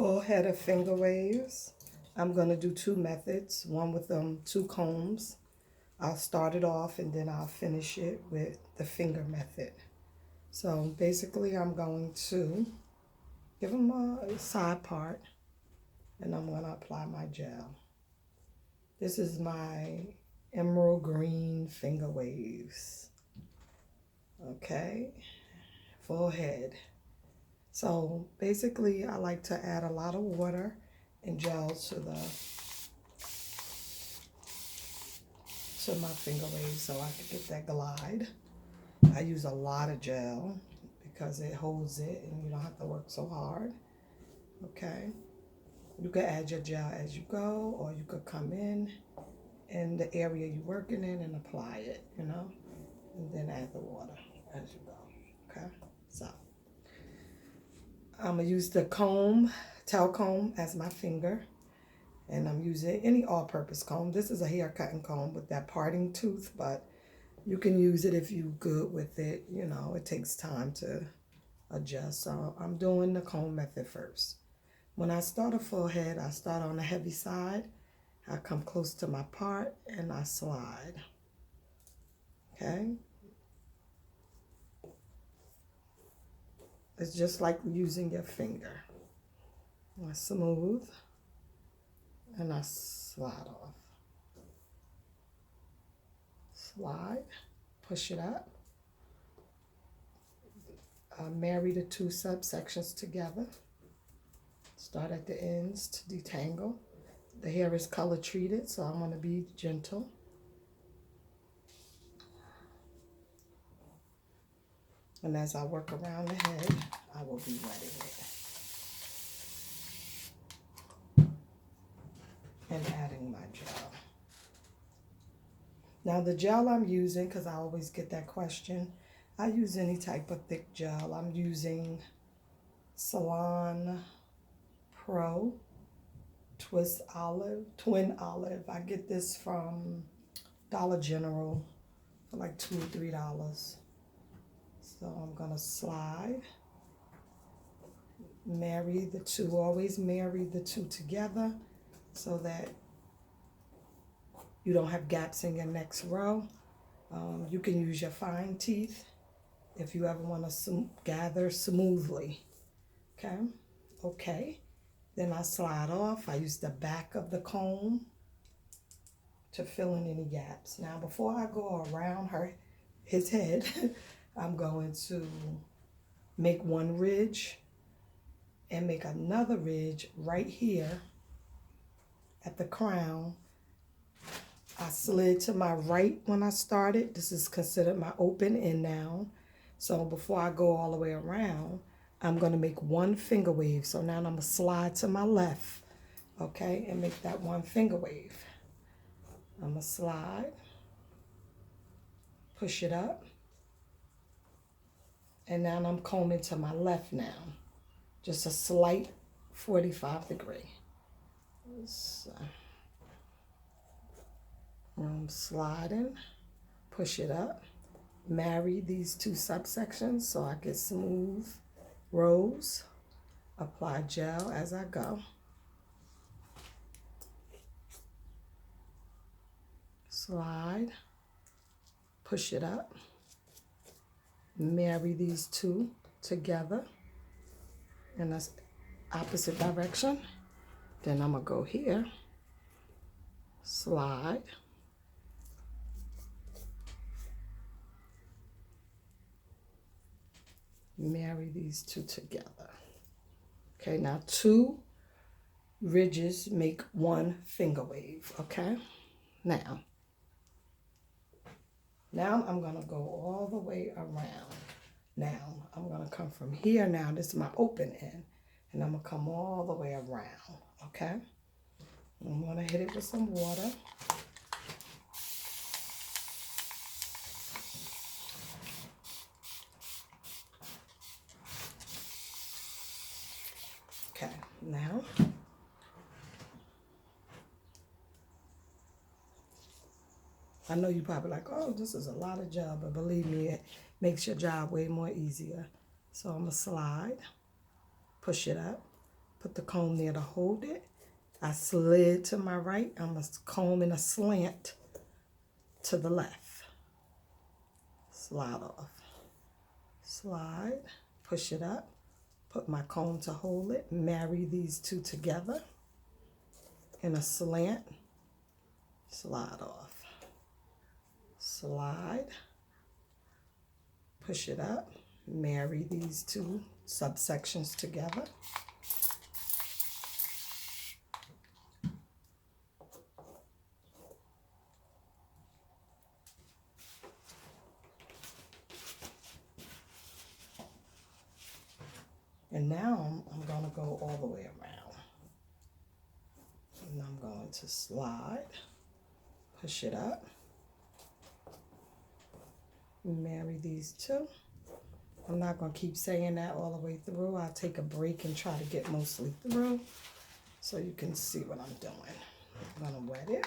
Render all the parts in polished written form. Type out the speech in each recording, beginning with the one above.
full head of finger waves. I'm going to do two methods, one with two combs. I'll start it off and then I'll finish it with the finger method. So basically I'm going to give them a side part and I'm going to apply my gel. This is my emerald green finger waves. Okay, full head. So basically I like to add a lot of water and gel to my finger waves so I can get that glide. I use a lot of gel because it holds it and you don't have to work so hard. Okay, you can add your gel as you go, or you could come in the area you're working in and apply it, and then add the water as you go. Okay, so I'm gonna use the tail comb as my finger, and I'm using any all-purpose comb. This is a hair cutting comb with that parting tooth, but you can use it if you're good with it. It takes time to adjust. So I'm doing the comb method first. When I start a full head, I start on the heavy side. I come close to my part and I slide. Okay? It's just like using your finger. I smooth and I slide off. Slide, push it up. Marry the two subsections together. Start at the ends to detangle. The hair is color treated, so I'm going to be gentle. And as I work around the head, I will be wetting it and adding my gel. Now the gel I'm using, because I always get that question, I use any type of thick gel. I'm using Salon Pro Twin Olive. I get this from Dollar General for like $2 or $3. So I'm gonna slide, marry the two, always marry the two together so that you don't have gaps in your next row. You can use your fine teeth if you ever want to gather smoothly. Okay. Then I slide off. I use the back of the comb to fill in any gaps. Now, before I go around his head, I'm going to make one ridge and make another ridge right here at the crown. I slid to my right when I started. This is considered my open end now. So before I go all the way around, I'm going to make one finger wave. So now I'm going to slide to my left, okay, and make that one finger wave. I'm going to slide, push it up, and now I'm combing to my left now. Just a slight 45 degree. So I'm sliding, push it up, marry these two subsections so I get smooth rows. Apply gel as I go. Slide, push it up, marry these two together in the opposite direction. Then I'm gonna go here, slide, marry these two together. Okay, now two ridges make one finger wave, okay? Now I'm gonna go all the way around. Now I'm gonna come from here now, this is my open end, and I'm gonna come all the way around, okay? I'm gonna hit it with some water. Okay, now I know you're probably like, oh, this is a lot of gel, but believe me, it makes your job way more easier. So I'm gonna slide, push it up, put the comb there to hold it. I slid to my right. I'm going to comb in a slant to the left. Slide off. Slide, push it up, put my comb to hold it, marry these two together in a slant, slide off. Slide, push it up, marry these two subsections together. And now I'm going to go all the way around. And I'm going to slide, push it up, marry these two. I'm not going to keep saying that all the way through. I'll take a break and try to get mostly through so you can see what I'm doing. I'm going to wet it.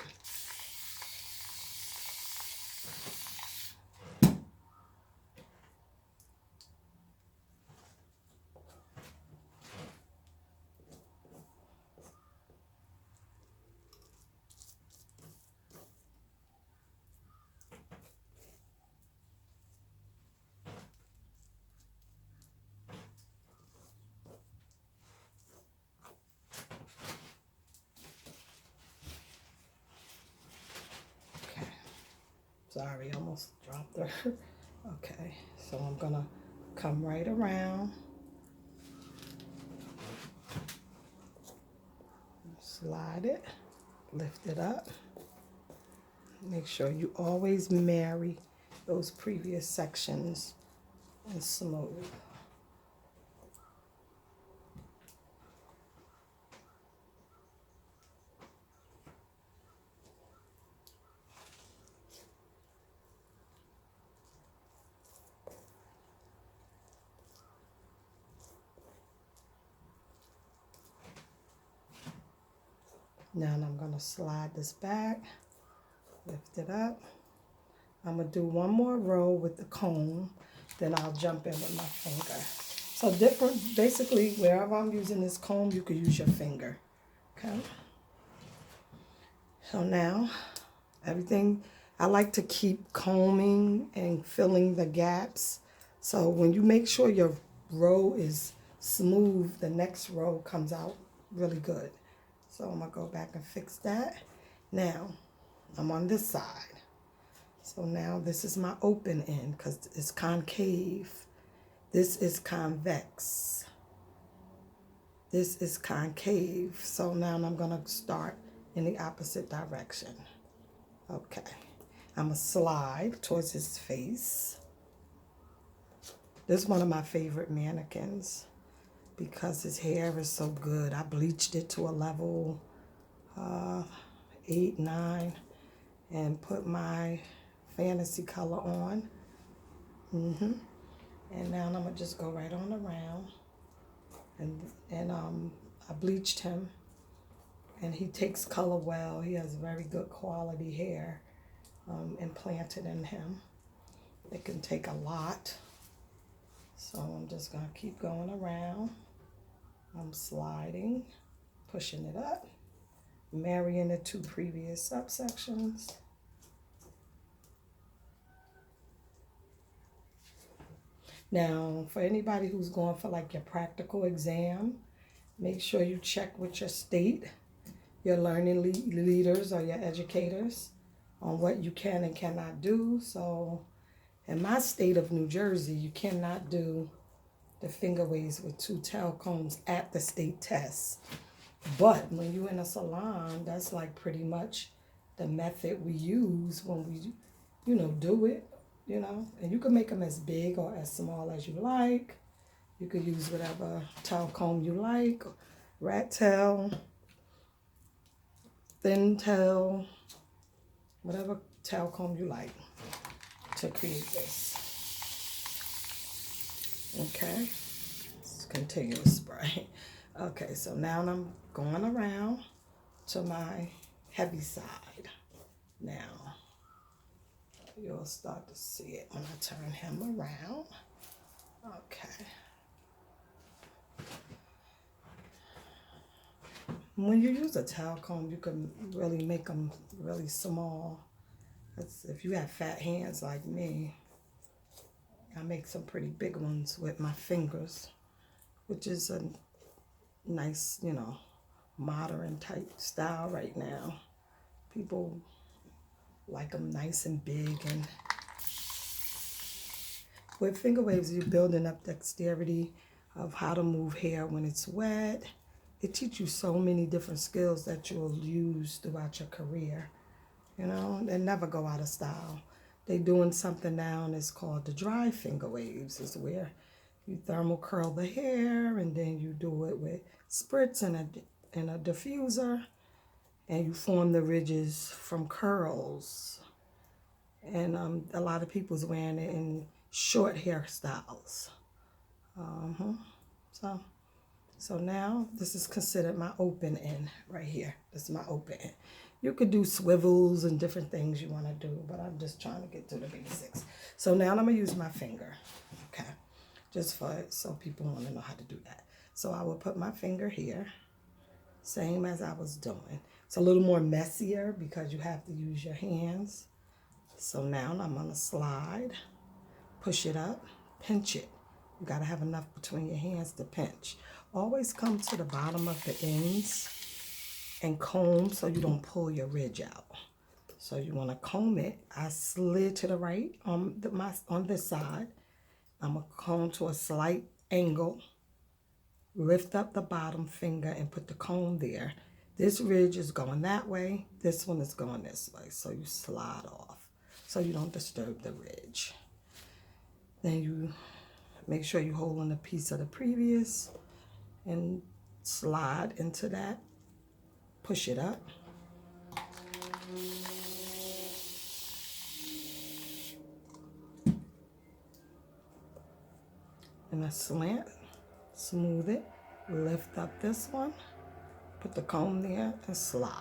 Sorry, almost dropped her. Okay, so I'm gonna come right around, slide it, lift it up. Make sure you always marry those previous sections and smooth. Now I'm going to slide this back, lift it up. I'm going to do one more row with the comb, then I'll jump in with my finger. So different, basically, wherever I'm using this comb, you could use your finger, okay? So now, everything, I like to keep combing and filling the gaps. So when you make sure your row is smooth, the next row comes out really good. So I'm going to go back and fix that. Now, I'm on this side. So now this is my open end because it's concave. This is convex. This is concave. So now I'm going to start in the opposite direction. Okay. I'm going to slide towards his face. This is one of my favorite mannequins because his hair is so good. I bleached it to a level 8, 9, and put my fantasy color on. And now I'm gonna just go right on around. And I bleached him, and he takes color well. He has very good quality hair implanted in him. It can take a lot. So I'm just gonna keep going around. I'm sliding, pushing it up, marrying the two previous subsections. Now, for anybody who's going for like your practical exam, make sure you check with your state, your learning leaders or your educators on what you can and cannot do. So in my state of New Jersey, you cannot do the finger waves with 2 tail combs at the state test. But when you're in a salon, that's like pretty much the method we use when we, do it, And you can make them as big or as small as you like. You could use whatever tail comb you like, rat tail, thin tail, whatever tail comb you like to create this. Okay, let's continue to spray. Okay, so now I'm going around to my heavy side. Now, you'll start to see it when I turn him around. Okay. When you use a tail comb, you can really make them really small. If you have fat hands like me, I make some pretty big ones with my fingers, which is a nice, modern type style right now. People like them nice and big. And with finger waves, you're building up dexterity of how to move hair when it's wet. It teaches you so many different skills that you'll use throughout your career. They never go out of style. They doing something now and it's called the dry finger waves. Is where you thermal curl the hair and then you do it with spritz and a diffuser, and you form the ridges from curls. And a lot of people's wearing it in short hairstyles. So now this is considered my open end right here. This is my open end. You could do swivels and different things you want to do, but I'm just trying to get to the basics. So now I'm going to use my finger, okay, just so people want to know how to do that. So I will put my finger here, same as I was doing. It's a little more messier because you have to use your hands. So now I'm going to slide, push it up, pinch it. You got to have enough between your hands to pinch. Always come to the bottom of the ends and comb so you don't pull your ridge out. So you want to comb it. I slid to the right on this side. I'm going to comb to a slight angle. Lift up the bottom finger and put the comb there. This ridge is going that way. This one is going this way. So you slide off so you don't disturb the ridge. Then you make sure you're holding a piece of the previous and slide into that. Push it up. And a slant. Smooth it. Lift up this one. Put the comb there and slide.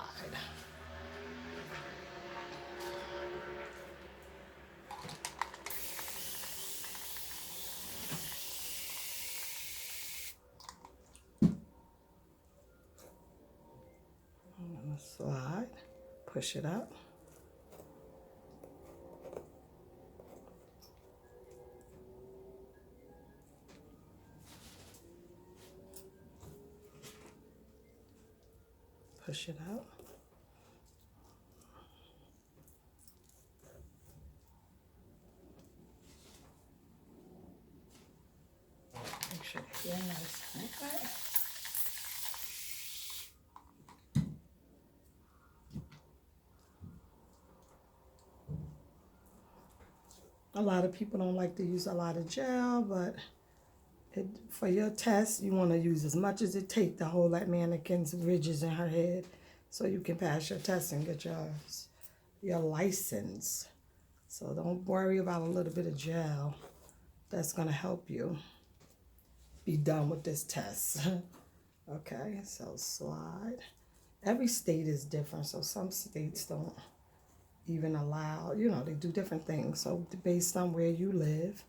Slide, push it up. Push it out. Make sure they're nice and tight. A lot of people don't like to use a lot of gel, but for your test, you want to use as much as it takes to hold that mannequin's ridges in her head so you can pass your test and get your license. So don't worry about a little bit of gel. That's going to help you be done with this test. Okay, so slide. Every state is different, so some states don't even allow, they do different things. So based on where you live,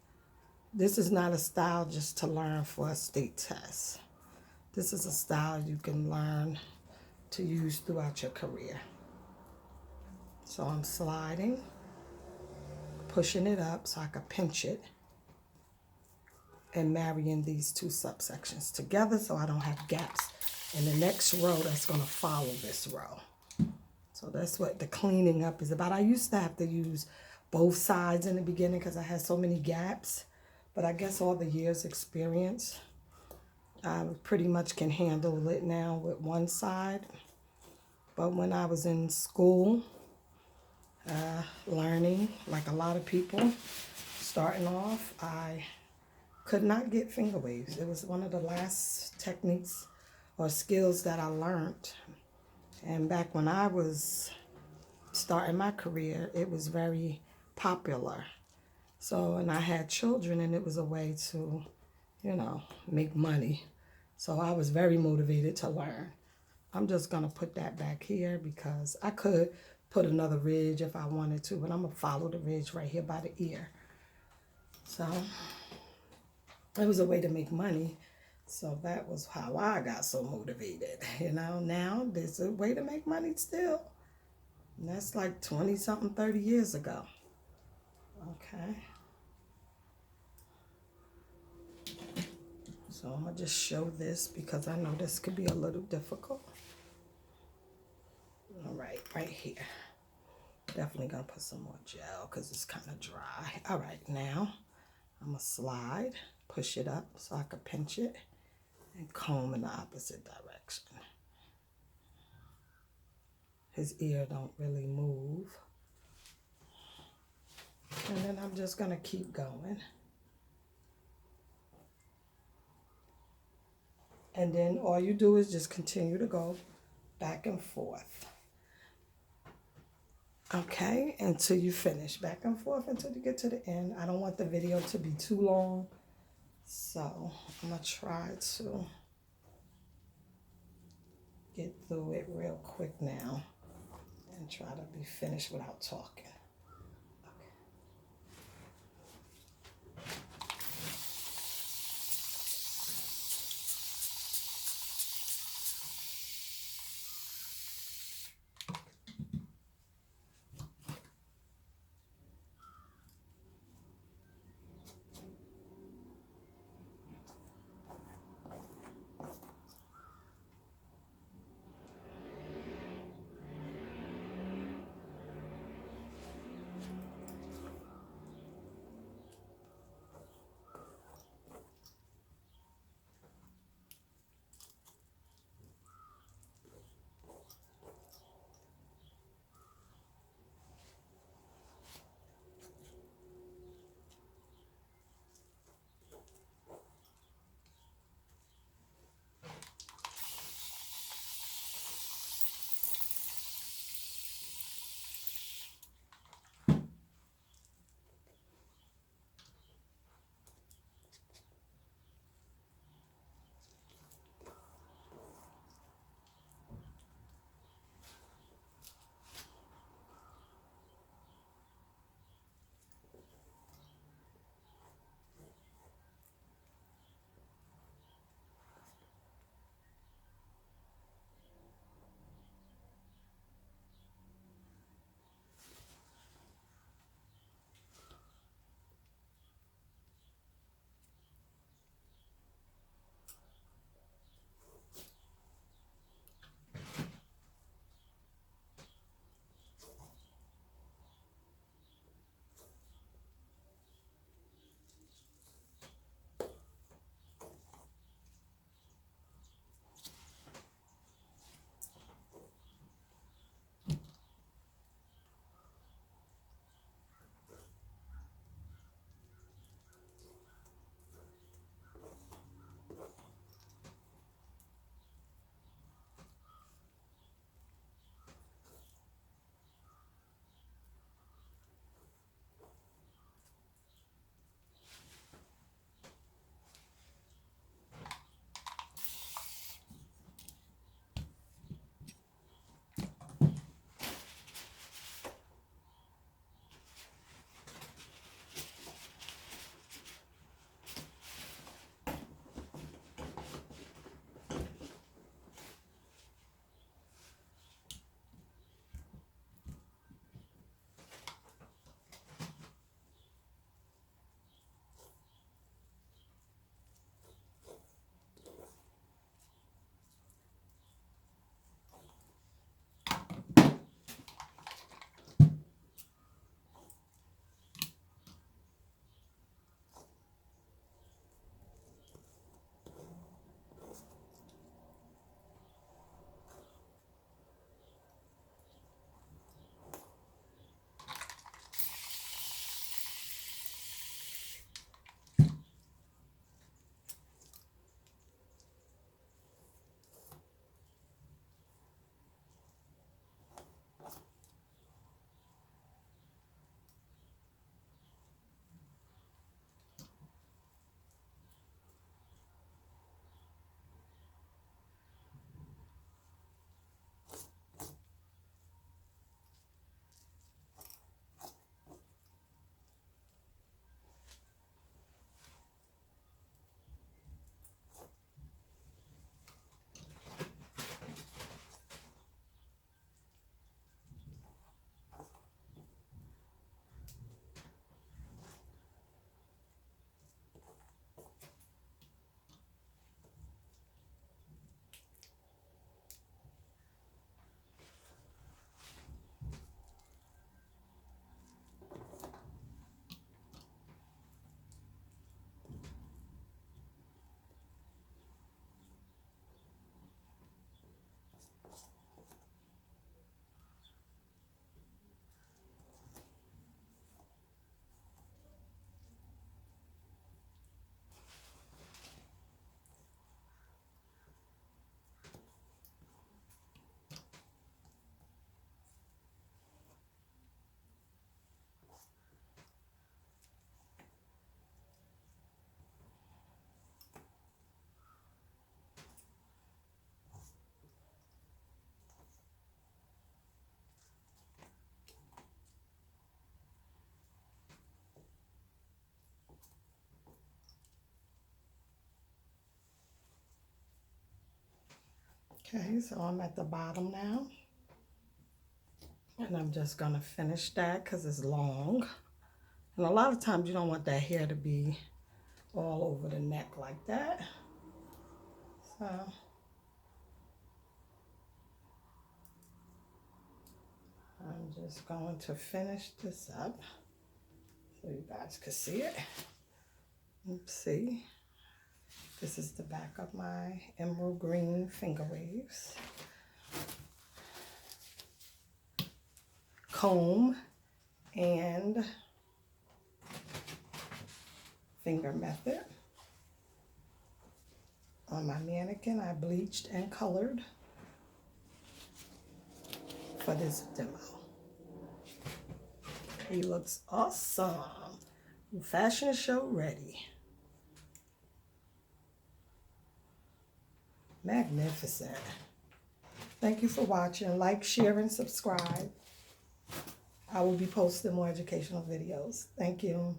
this is not a style just to learn for a state test. This is a style you can learn to use throughout your career. So I'm sliding, pushing it up so I can pinch it, and marrying these two subsections together so I don't have gaps in the next row that's going to follow this row. So that's what the cleaning up is about. I used to have to use both sides in the beginning because I had so many gaps. But I guess all the years experience, I pretty much can handle it now with one side. But when I was in school, learning, like a lot of people, starting off, I could not get finger waves. It was one of the last techniques or skills that I learned. And back when I was starting my career, it was very popular. So, and I had children, and it was a way to, make money. So I was very motivated to learn. I'm just going to put that back here because I could put another ridge if I wanted to, but I'm going to follow the ridge right here by the ear. So it was a way to make money. So that was how I got so motivated. You know, now there's a way to make money still. And that's like 20 something, 30 years ago. Okay. So I'm going to just show this because I know this could be a little difficult. All right here. Definitely going to put some more gel because it's kind of dry. All right, now I'm going to slide, push it up so I can pinch it and comb in the opposite direction. His ear don't really move. And then I'm just going to keep going. And then all you do is just continue to go back and forth. Okay, until you finish. Back and forth until you get to the end. I don't want the video to be too long. So I'm going to try to get through it real quick now and try to be finished without talking. Okay, so I'm at the bottom now. And I'm just gonna finish that because it's long. And a lot of times you don't want that hair to be all over the neck like that. So I'm just going to finish this up so you guys can see it. Let's see. This is the back of my emerald green finger waves. Comb and finger method. On my mannequin, I bleached and colored for this demo. He looks awesome. Fashion show ready. Magnificent. Thank you for watching. Like, share, and subscribe. I will be posting more educational videos. Thank you.